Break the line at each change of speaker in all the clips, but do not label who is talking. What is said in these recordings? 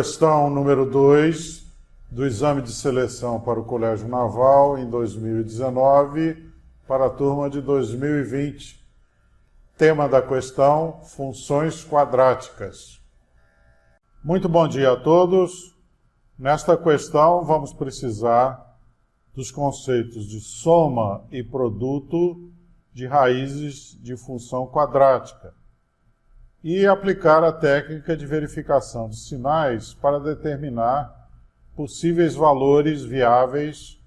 questão número 2 do exame de seleção para o Colégio Naval em 2019 para a turma de 2020. Tema da questão: funções quadráticas. Muito bom dia a todos. Nesta questão vamos precisar dos conceitos de soma e produto de raízes de função quadrática e aplicar a técnica de verificação de sinais para determinar possíveis valores viáveis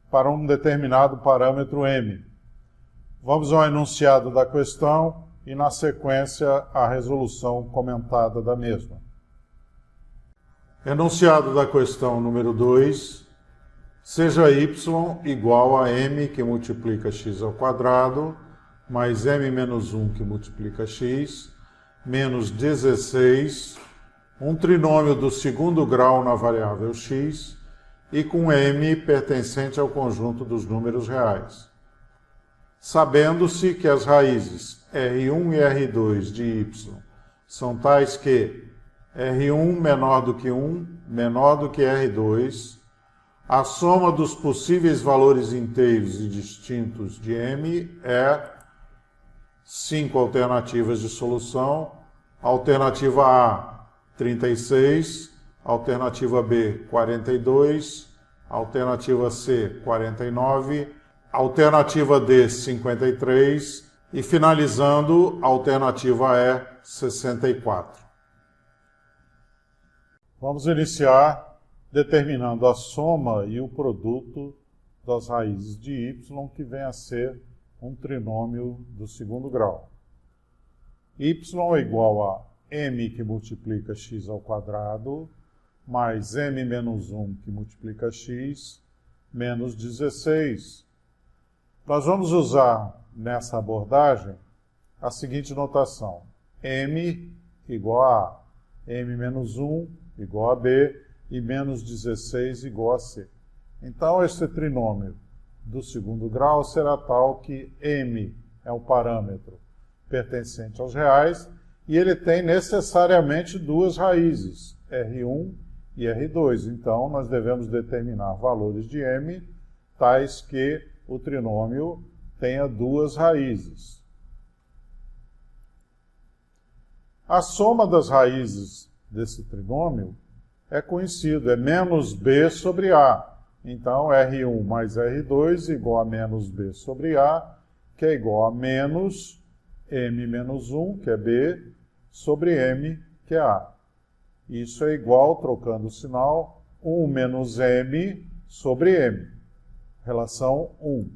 para um determinado parâmetro m. Vamos ao enunciado da questão e, na sequência, à resolução comentada da mesma. Enunciado da questão número 2. Seja y igual a m que multiplica x ao quadrado, mais m menos 1 que multiplica x, menos 16, um trinômio do segundo grau na variável x, e com m pertencente ao conjunto dos números reais. Sabendo-se que as raízes R1 e R2 de y são tais que R1 menor do que 1, menor do que R2, a soma dos possíveis valores inteiros e distintos de m é 5 alternativas de solução: alternativa A, 36, alternativa B, 42, alternativa C, 49, alternativa D, 53 e, finalizando, alternativa E, 64. Vamos iniciar determinando a soma e o produto das raízes de y, que vem a ser um trinômio do segundo grau. Y é igual a m que multiplica x ao quadrado, mais m menos 1 que multiplica x, menos 16. Nós vamos usar nessa abordagem a seguinte notação: m igual a m menos 1 igual a b e menos 16 igual a c. Então, esse trinômio do segundo grau será tal que m é um parâmetro pertencente aos reais e ele tem necessariamente duas raízes, R1 e R2. Então, nós devemos determinar valores de m tais que o trinômio tenha duas raízes. A soma das raízes desse trinômio é conhecido, é menos b sobre a. Então, R1 mais R2 igual a menos b sobre a, que é igual a menos m menos 1, que é b, sobre m, que é a. Isso é igual, trocando o sinal, 1 menos m sobre m. Relação 1.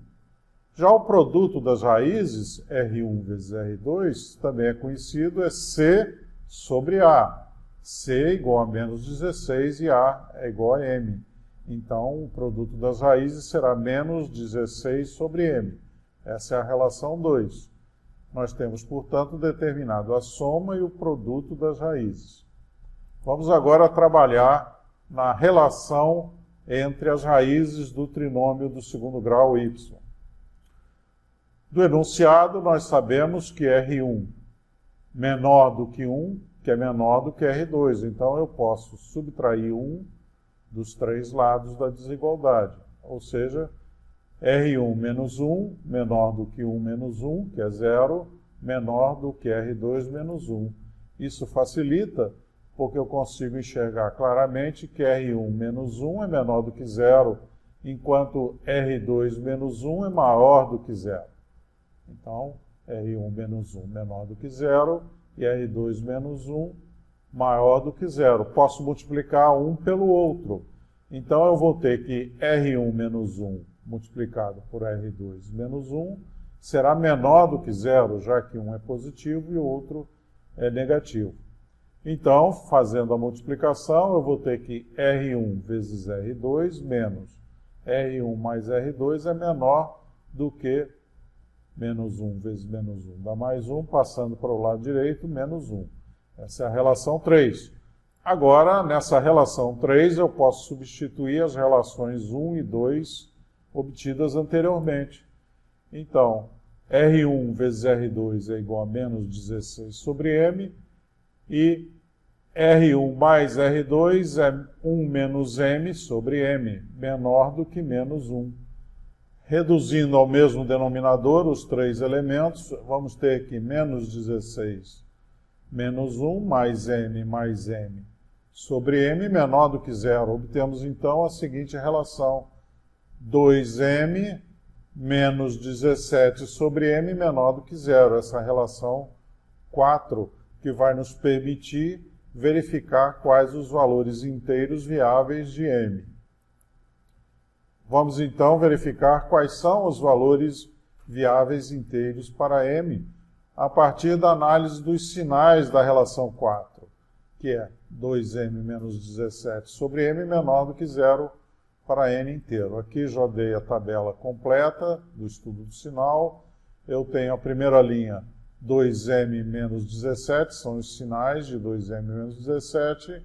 Já o produto das raízes, R1 vezes R2, também é conhecido, é c sobre a. C igual a menos 16 e a é igual a m. Então, o produto das raízes será menos 16 sobre m. Essa é a relação 2. Nós temos, portanto, determinado a soma e o produto das raízes. Vamos agora trabalhar na relação entre as raízes do trinômio do segundo grau y. Do enunciado, nós sabemos que R1 menor do que 1, que é menor do que R2. Então, eu posso subtrair 1 dos três lados da desigualdade. Ou seja, R1 menos 1, menor do que 1 menos 1, que é 0, menor do que R2 menos 1. Isso facilita, porque eu consigo enxergar claramente que R1 menos 1 é menor do que 0, enquanto R2 menos 1 é maior do que 0. Então, R1 menos 1 menor do que 0 e R2 menos 1 maior do que 0. Posso multiplicar um pelo outro. Então, eu vou ter que R1 menos 1 multiplicado por R2 menos 1 será menor do que 0, já que um é positivo e o outro é negativo. Então, fazendo a multiplicação, eu vou ter que R1 vezes R2 menos R1 mais R2 é menor do que menos 1 vezes menos 1 dá mais 1, passando para o lado direito, menos 1. Essa é a relação 3. Agora, nessa relação 3, eu posso substituir as relações 1 e 2 obtidas anteriormente. Então, R1 vezes R2 é igual a menos 16 sobre m, e R1 mais R2 é 1 menos M sobre M, menor do que menos 1. Reduzindo ao mesmo denominador os três elementos, vamos ter aqui menos 16 menos 1 mais M sobre M menor do que zero. Obtemos então a seguinte relação: 2M menos 17 sobre M menor do que zero. Essa relação 4 que vai nos permitir verificar quais os valores inteiros viáveis de M. Vamos então verificar quais são os valores viáveis inteiros para M a partir da análise dos sinais da relação 4, que é 2M menos 17 sobre M menor do que zero para N inteiro. Aqui já dei a tabela completa do estudo do sinal. Eu tenho a primeira linha 2M menos 17, são os sinais de 2M menos 17.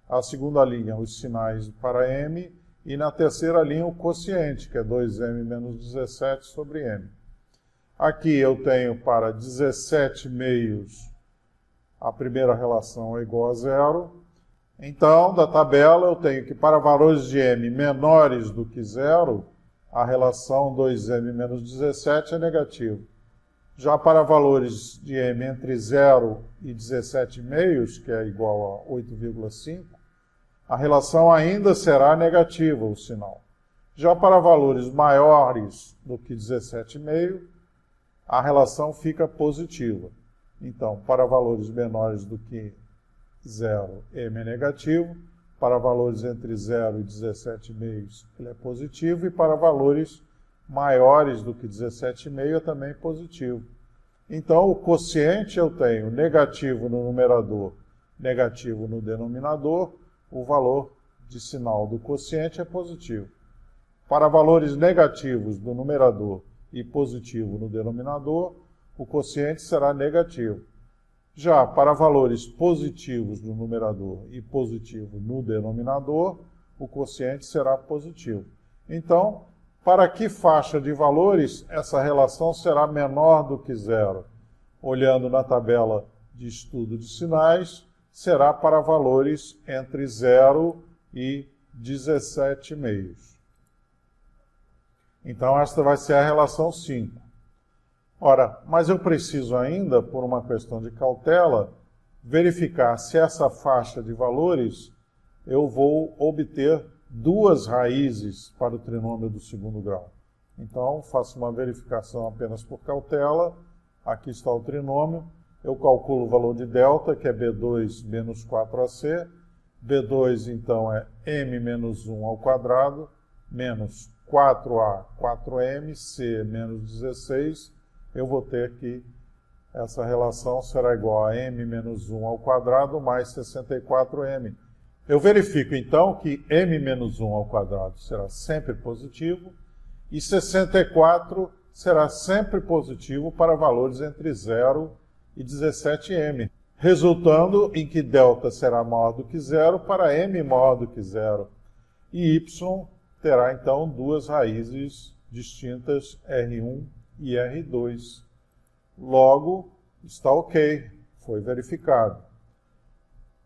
A segunda linha, os sinais para M. E na terceira linha, o quociente, que é 2M menos 17 sobre M. Aqui eu tenho para 17 meios, a primeira relação é igual a zero. Então, da tabela, eu tenho que para valores de M menores do que zero, a relação 2M menos 17 é negativa. Já para valores de M entre 0 e 17 meios, que é igual a 8,5, a relação ainda será negativa, o sinal. Já para valores maiores do que 17,5, a relação fica positiva. Então, para valores menores do que 0, M é negativo. Para valores entre 0 e 17,5, ele é positivo. E para valores maiores do que 17,5 é também positivo. Então, o quociente eu tenho negativo no numerador, negativo no denominador. O valor de sinal do quociente é positivo. Para valores negativos do numerador e positivo no denominador, o quociente será negativo. Já para valores positivos no numerador e positivo no denominador, o quociente será positivo. Então, para que faixa de valores essa relação será menor do que zero? Olhando na tabela de estudo de sinais, será para valores entre 0 e 17 meios. Então, esta vai ser a relação 5. Ora, mas eu preciso ainda, por uma questão de cautela, verificar se essa faixa de valores eu vou obter duas raízes para o trinômio do segundo grau. Então, faço uma verificação apenas por cautela. Aqui está o trinômio. Eu calculo o valor de delta, que é B2 menos 4AC. B2, então, é M menos 1 ao quadrado, menos 4A, 4M, C menos 16. Eu vou ter que essa relação será igual a M menos 1 ao quadrado mais 64M. Eu verifico, então, que M menos 1 ao quadrado será sempre positivo e 64 será sempre positivo para valores entre 0 e 17M, resultando em que delta será maior do que zero para M maior do que zero. E Y terá, então, duas raízes distintas, R1 e R2. Logo, está ok, foi verificado.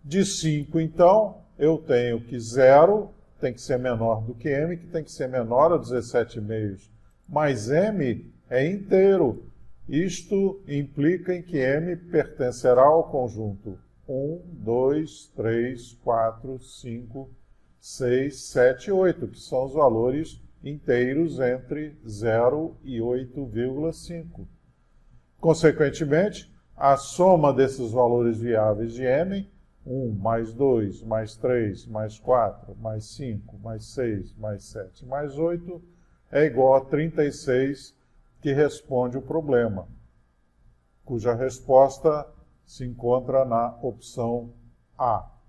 De 5, então, eu tenho que 0 tem que ser menor do que M, que tem que ser menor a 17 meios. Mas M é inteiro. Isto implica em que M pertencerá ao conjunto 1, 2, 3, 4, 5, 6, 7 e 8, que são os valores inteiros entre 0 e 8,5. Consequentemente, a soma desses valores viáveis de M, 1 mais 2, mais 3, mais 4, mais 5, mais 6, mais 7, mais 8, é igual a 36, que responde o problema, cuja resposta se encontra na opção A.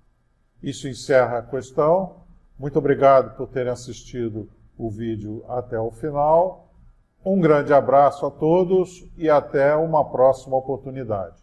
Isso encerra a questão. Muito obrigado por terem assistido o vídeo até o final. Um grande abraço a todos e até uma próxima oportunidade.